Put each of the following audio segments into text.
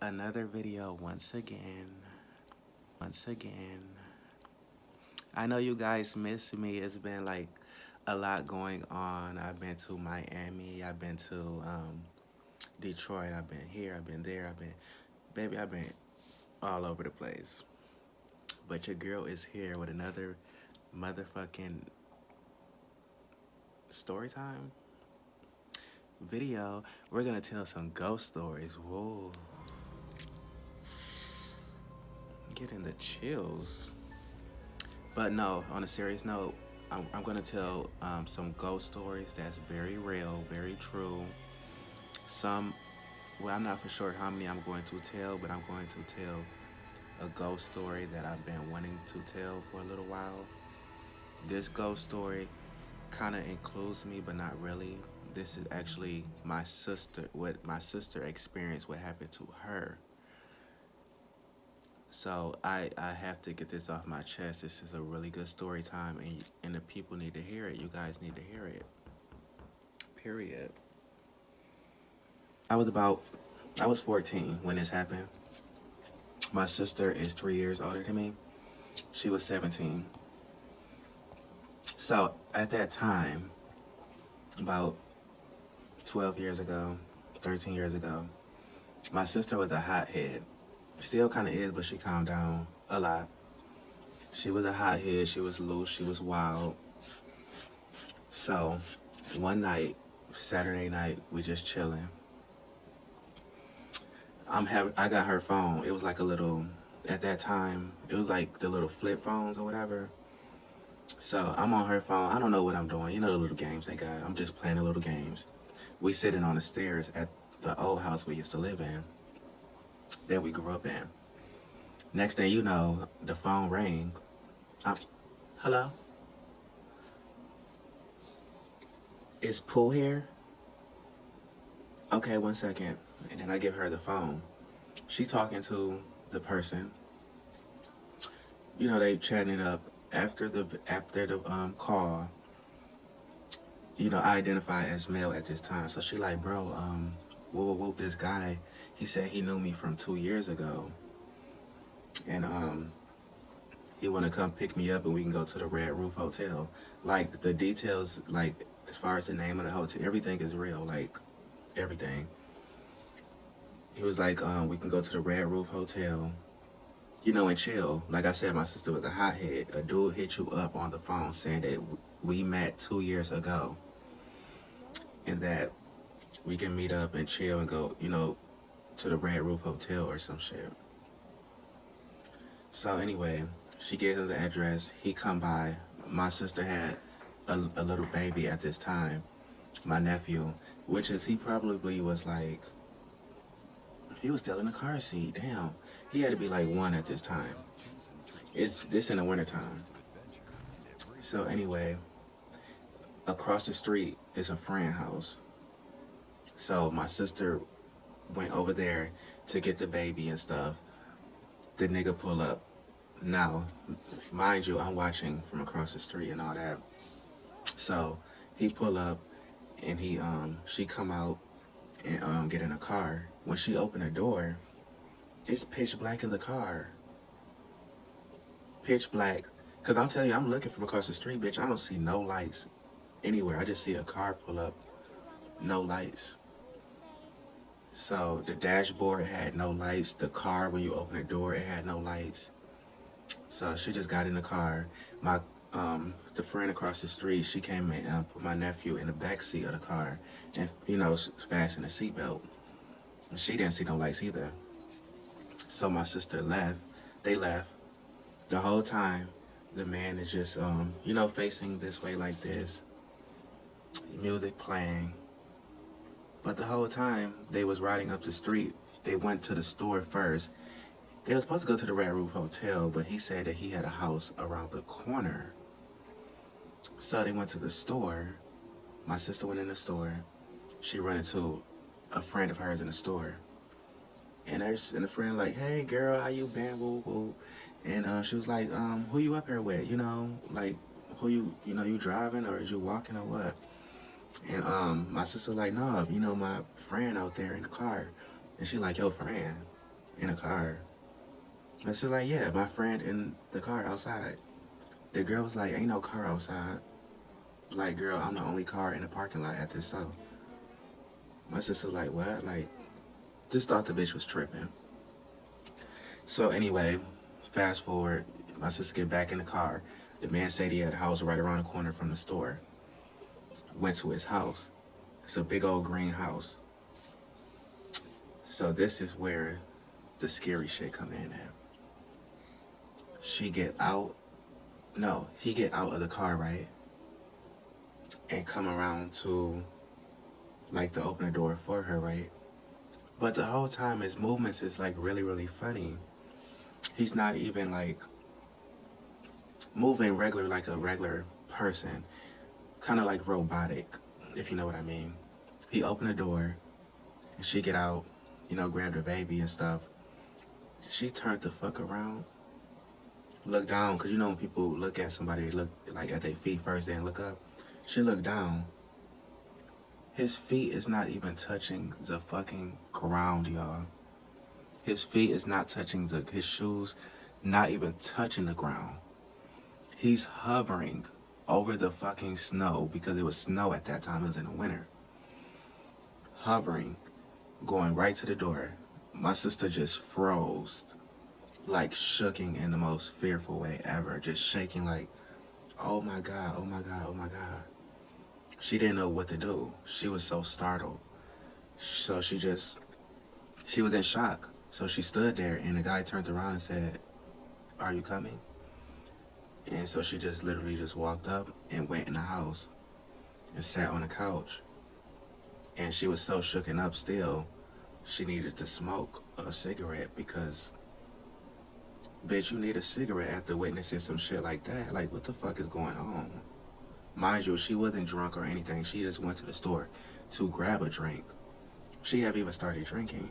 Another video once again. I know you guys miss me. It's been like a lot going on. I've been to Miami. I've been to Detroit. I've been here. I've been there. I've been all over the place. But your girl is here with another motherfucking story time video. We're gonna tell some ghost stories. Whoa. Getting the chills. But no, on a serious note, I'm going to tell some ghost stories that's very real, very true. Well, I'm not for sure how many I'm going to tell, but I'm going to tell a ghost story that I've been wanting to tell for a little while. This ghost story kind of includes me, but not really. This is actually what my sister experienced, what happened to her. So I have to get this off my chest. This is a really good story time, and the people need to hear it. You guys need to hear it. Period. I was 14 when this happened. My sister is 3 years older than me. She was 17. So at that time, about 12 years ago, 13 years ago, my sister was a hothead. Still kind of is, but she calmed down a lot. She was a hothead. She was loose. She was wild. So one night, Saturday night, we just chilling. I got her phone. It was like a little, at that time, it was like the little flip phones or whatever. So I'm on her phone. I don't know what I'm doing. You know the little games they got. I'm just playing the little games. We sitting on the stairs at the old house we used to live in, that we grew up in. Next thing you know, the phone rang. Hello? Is Pooh here? Okay, 1 second. And then I give her the phone. She talking to the person. You know, they chatting it up. After the call, you know, I identify as male at this time. So she like, bro, whoop, this guy, he said he knew me from 2 years ago. And he wanna come pick me up and we can go to the Red Roof Hotel. Like the details, like as far as the name of the hotel, everything is real, like everything. He was like, we can go to the Red Roof Hotel, you know, and chill. Like I said, my sister was a hothead. A dude hit you up on the phone saying that we met 2 years ago and that we can meet up and chill and go, you know, to the Red Roof Hotel or some shit. So anyway, she gave him the address. He come by. My sister had a little baby at this time, my nephew, which is, he probably was like, he was still in the car seat. Damn. He had to be like 1 at this time. It's this in the wintertime. So anyway, across the street is a friend house. So my sister went over there to get the baby and stuff. The nigga pull up. Now, mind you, I'm watching from across the street and all that. So he pull up and she come out and get in a car. When she opened the door, it's pitch black in the car. Pitch black. Cause I'm telling you, I'm looking from across the street, bitch. I don't see no lights anywhere. I just see a car pull up, no lights. So the dashboard had no lights. The car, when you open the door, it had no lights. So she just got in the car. The friend across the street, she came and put my nephew in the back seat of the car, and you know, fastened the seatbelt. She didn't see no lights either. So my sister left. They left. The whole time, the man is just, you know, facing this way like this. Music playing. But the whole time, they was riding up the street. They went to the store first. They were supposed to go to the Red Roof Hotel, but he said that he had a house around the corner. So they went to the store. My sister went in the store. She ran into a friend of hers in the store. And the friend like, hey girl, how you been? Woo woo. And she was like, who you up here with? You know, like, who you driving or is you walking or what? And my sister like, no, you know, my friend out there in the car. And she like, your friend? in a car. My sister's like, yeah, my friend in the car outside. The girl was like, ain't no car outside. Like, girl, I'm the only car in the parking lot at this store. My sister was like, what? Like, just thought the bitch was tripping. So anyway, fast forward, my sister get back in the car. The man said he had a house right around the corner from the store. Went to his house. It's a big old green house. So this is where the scary shit come in at. She get out. No, he get out of the car, right? And come around to, like, to open the door for her, right? But the whole time his movements is like really, really funny. He's not even like moving regular like a regular person. Kind of like robotic, if you know what I mean. He opened the door and she get out, you know, grabbed her baby and stuff. She turned the fuck around, looked down, because you know when people look at somebody, they look like at their feet first, then look up. She looked down. His feet is not even touching the fucking ground, y'all. His feet is not touching his shoes, not even touching the ground. He's hovering over the fucking snow, because it was snow at that time, it was in the winter. Hovering, going right to the door. My sister just froze, like shooking in the most fearful way ever, just shaking like, oh my God, oh my God, oh my God. She didn't know what to do. She was so startled. So she was in shock. So she stood there and the guy turned around and said, are you coming? And so she just literally just walked up and went in the house and sat on the couch. And she was so shooken up still, she needed to smoke a cigarette because, bitch, you need a cigarette after witnessing some shit like that. Like, what the fuck is going on? Mind you, she wasn't drunk or anything. She just went to the store to grab a drink. She hadn't even started drinking.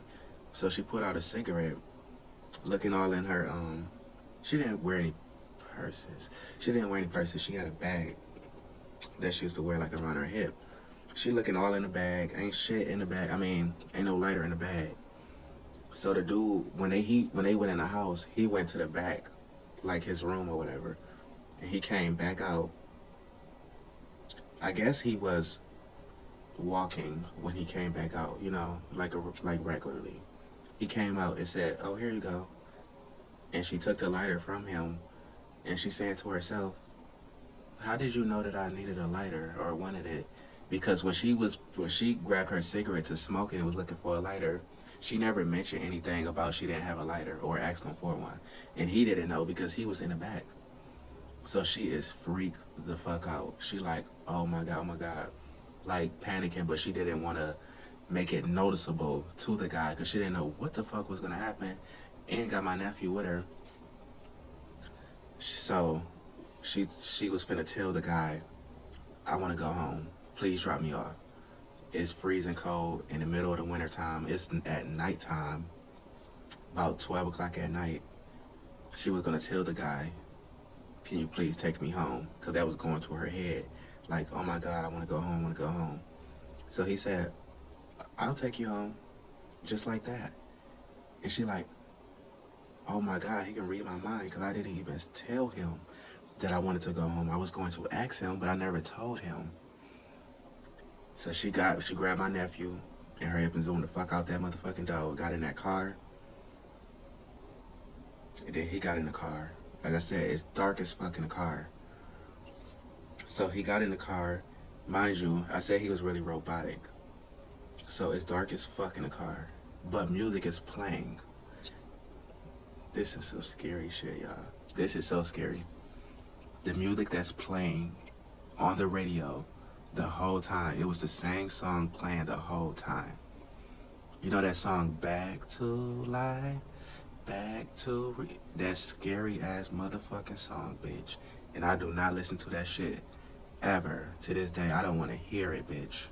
So she put out a cigarette, looking all in her, she didn't wear any purses. She had a bag that she used to wear like around her hip. She looking all in the bag. Ain't shit in the bag. I mean, ain't no lighter in the bag. So the dude, when they went in the house, he went to the back, like his room or whatever. And he came back out. I guess he was walking when he came back out, you know, like regularly. He came out and said, oh, here you go. And she took the lighter from him and she said to herself, how did you know that I needed a lighter or wanted it? Because when she grabbed her cigarette to smoke it and was looking for a lighter, she never mentioned anything about she didn't have a lighter or asked him for one. And he didn't know because he was in the back. So she is freaked the fuck out. She like, oh my God. Like panicking, but she didn't want to make it noticeable to the guy because she didn't know what the fuck was going to happen. And got my nephew with her. So she was finna tell the guy, I want to go home. Please drop me off. It's freezing cold in the middle of the winter time. It's at nighttime, about 12 o'clock at night. She was going to tell the guy, can you please take me home? Because that was going through her head. Like, oh my God, I want to go home. So he said, I'll take you home. Just like that. And she like, oh my God, he can read my mind. Because I didn't even tell him that I wanted to go home. I was going to ask him, but I never told him. So she grabbed my nephew and hurried up and zoomed the fuck out that motherfucking door. Got in that car. And then he got in the car. Like I said, it's dark as fuck in the car. So he got in the car. Mind you, I said he was really robotic. So it's dark as fuck in the car. But music is playing. This is some scary shit, y'all. This is so scary. The music that's playing on the radio the whole time, it was the same song playing the whole time. You know that song, Back to Life? That scary ass motherfucking song, bitch. And I do not listen to that shit ever. To this day, I don't want to hear it, bitch.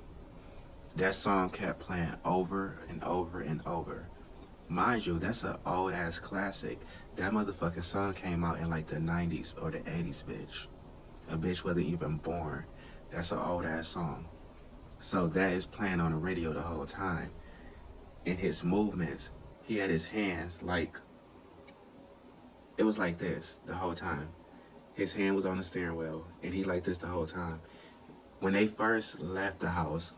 That song kept playing over and over and over. Mind you, that's an old ass classic. That motherfucking song came out in like the 90s or the 80s, bitch. A bitch wasn't even born. That's an old ass song. So that is playing on the radio the whole time. And his movements he had his hands like, it was like this the whole time. His hand was on the steering wheel, and he like this the whole time. When they first left the house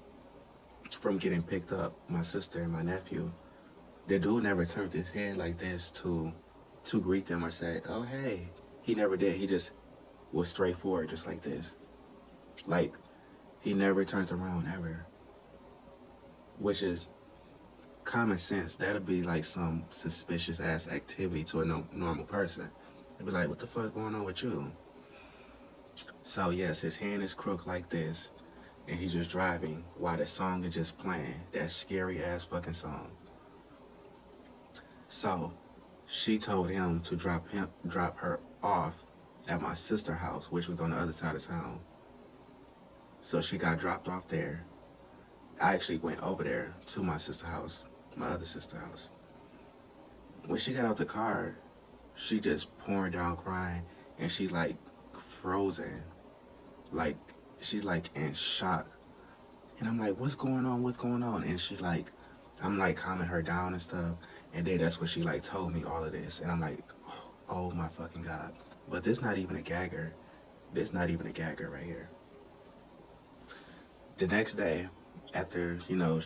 from getting picked up, my sister and my nephew, the dude never turned his head like this to greet them or say, "Oh hey." He never did. He just was straightforward, just like this. Like he never turned around ever, which is common sense. That'd be like some suspicious ass activity to a normal person. They'd be like, "What the fuck going on with you?" So yes, his hand is crooked like this, and he's just driving while the song is just playing. That scary ass fucking song. So she told him to drop her off at my sister's house, which was on the other side of town. So she got dropped off there. I actually went over there to my sister's house, my other sister's house. When she got out the car, she just pouring down crying, and she's like frozen, like she's like in shock. And I'm like, "What's going on? What's going on?" And she like, I'm like calming her down and stuff. And then that's when she like told me all of this, and I'm like, "Oh my fucking god!" But this not even a gagger. This not even a gagger right here. The next day, after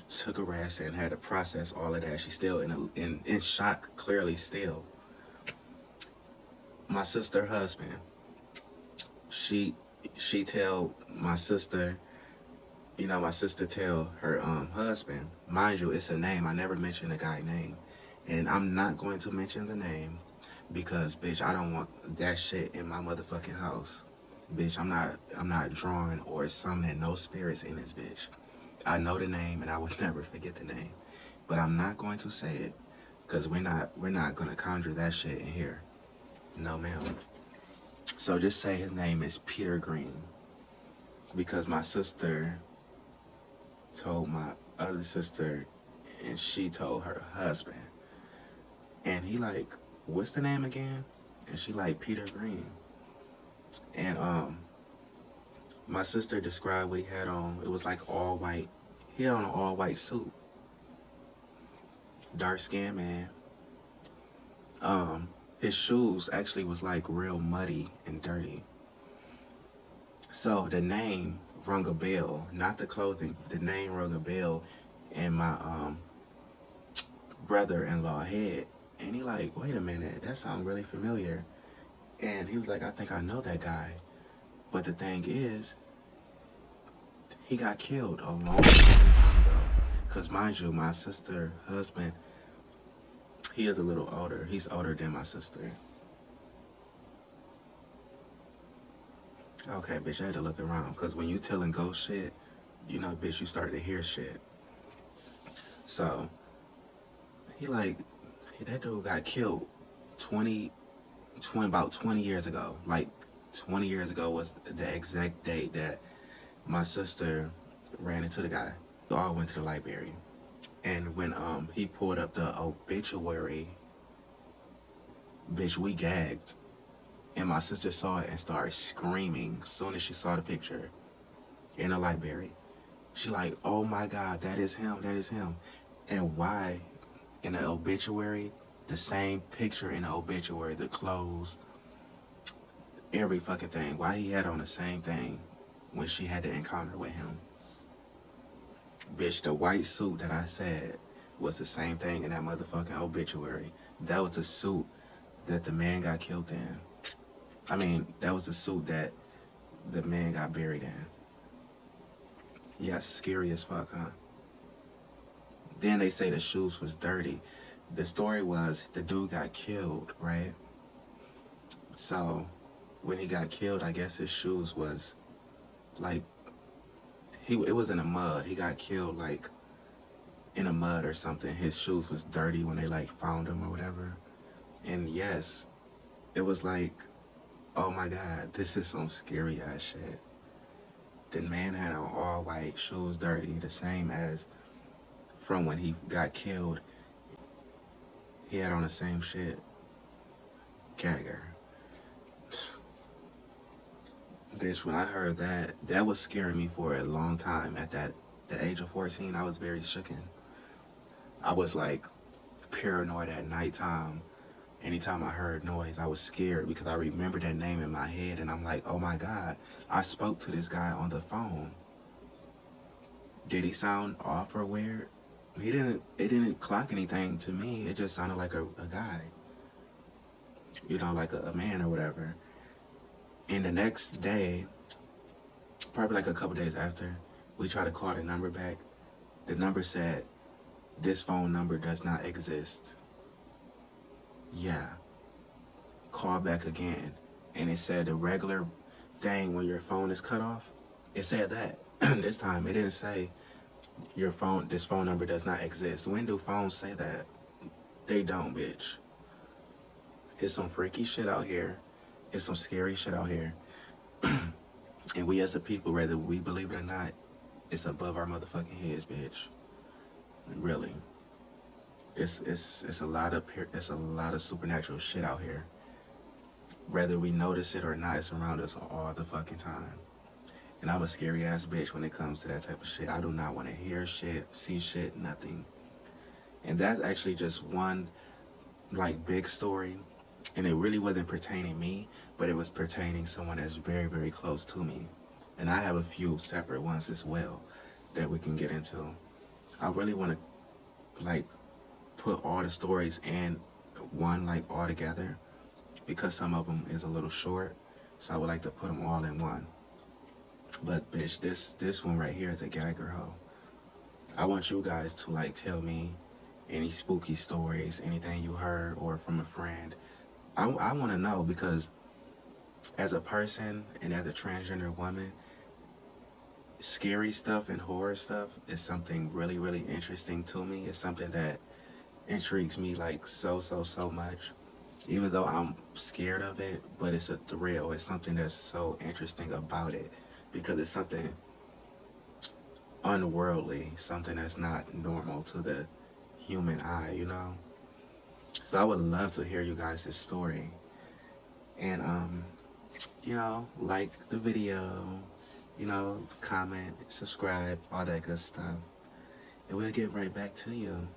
took a rest and had to process all of that, she's still in shock, clearly still. My sister husband, she tell my sister, my sister tell her husband, mind you, it's a name. I never mentioned the guy's name, and I'm not going to mention the name because, bitch, I don't want that shit in my motherfucking house. Bitch, I'm not drawing or summoning no spirits in this bitch. I know the name and I would never forget the name, but I'm not going to say it because we're not gonna conjure that shit in here. No, ma'am. So just say his name is Peter Green, because my sister told my other sister, and she told her husband, and he like, "What's the name again?" And she like, "Peter Green." And my sister described what he had on. It was like all white. He had on an all white suit. Dark skinned man. His shoes actually was like real muddy and dirty. So the name rung a bell, not the clothing. The name rung a bell in my brother-in-law head. And he like, "Wait a minute, that sounds really familiar." And he was like, "I think I know that guy." But the thing is, he got killed a long time ago. Because mind you, my sister's husband, he is a little older. He's older than my sister. Okay, bitch, I had to look around. Because when you telling ghost shit, bitch, you start to hear shit. So, that dude got killed 20 about 20 years ago. Like, 20 years ago was the exact date that my sister ran into the guy. We all went to the library. And when he pulled up the obituary, bitch, we gagged. And my sister saw it and started screaming as soon as she saw the picture in the library. She like, "Oh my god, that is him, that is him." And why in the obituary, the same picture in the obituary, the clothes, every fucking thing, why he had on the same thing when she had the encounter with him? Bitch, the white suit that I said was the same thing in that motherfucking obituary. That was the suit that the man got killed in. I mean, that was the suit that the man got buried in. Yes, scary as fuck, huh? Then they say the shoes was dirty. The story was the dude got killed, right? So when he got killed, I guess his shoes was like, it was in the mud. He got killed like in the mud or something. His shoes was dirty when they like found him or whatever. And yes, it was like, oh my god, this is some scary ass shit. The man had on all white, shoes dirty, the same as from when he got killed. He had on the same shit. Gagger. Bitch, when I heard that, that was scaring me for a long time. At the age of 14, I was very shooken. I was like, paranoid at nighttime. Anytime I heard noise, I was scared because I remember that name in my head, and I'm like, oh my God, I spoke to this guy on the phone. Did he sound off or weird? It didn't clock anything to me. It just sounded like a guy, like a man or whatever. And the next day, probably like a couple days after, we tried to call the number back. The number said, this phone number does not exist. Yeah. Call back again. And it said the regular thing when your phone is cut off. It said that. This time it didn't say this phone number does not exist. When do phones say that? They don't, bitch. It's some freaky shit out here. It's some scary shit out here. And we as a people, whether we believe it or not, it's above our motherfucking heads, bitch. Really. It's a lot of supernatural shit out here. Whether we notice it or not, it's around us all the fucking time. And I'm a scary ass bitch when it comes to that type of shit. I do not want to hear shit, see shit, nothing. And that's actually just one like big story. And it really wasn't pertaining me, but it was pertaining someone that's very, very close to me. And I have a few separate ones as well that we can get into. I really want to like put all the stories in one like all together because some of them is a little short. So I would like to put them all in one. But bitch, this one right here is a gagger hoe. I want you guys to like tell me any spooky stories, anything you heard or from a friend. I want to know because as a person and as a transgender woman, scary stuff and horror stuff is something really, really interesting to me. It's something that intrigues me like so much. Even though I'm scared of it, but it's a thrill. It's something that's so interesting about it because it's something unworldly, something that's not normal to the human eye, So I would love to hear you guys' story. And, like the video, comment, subscribe, all that good stuff. And we'll get right back to you.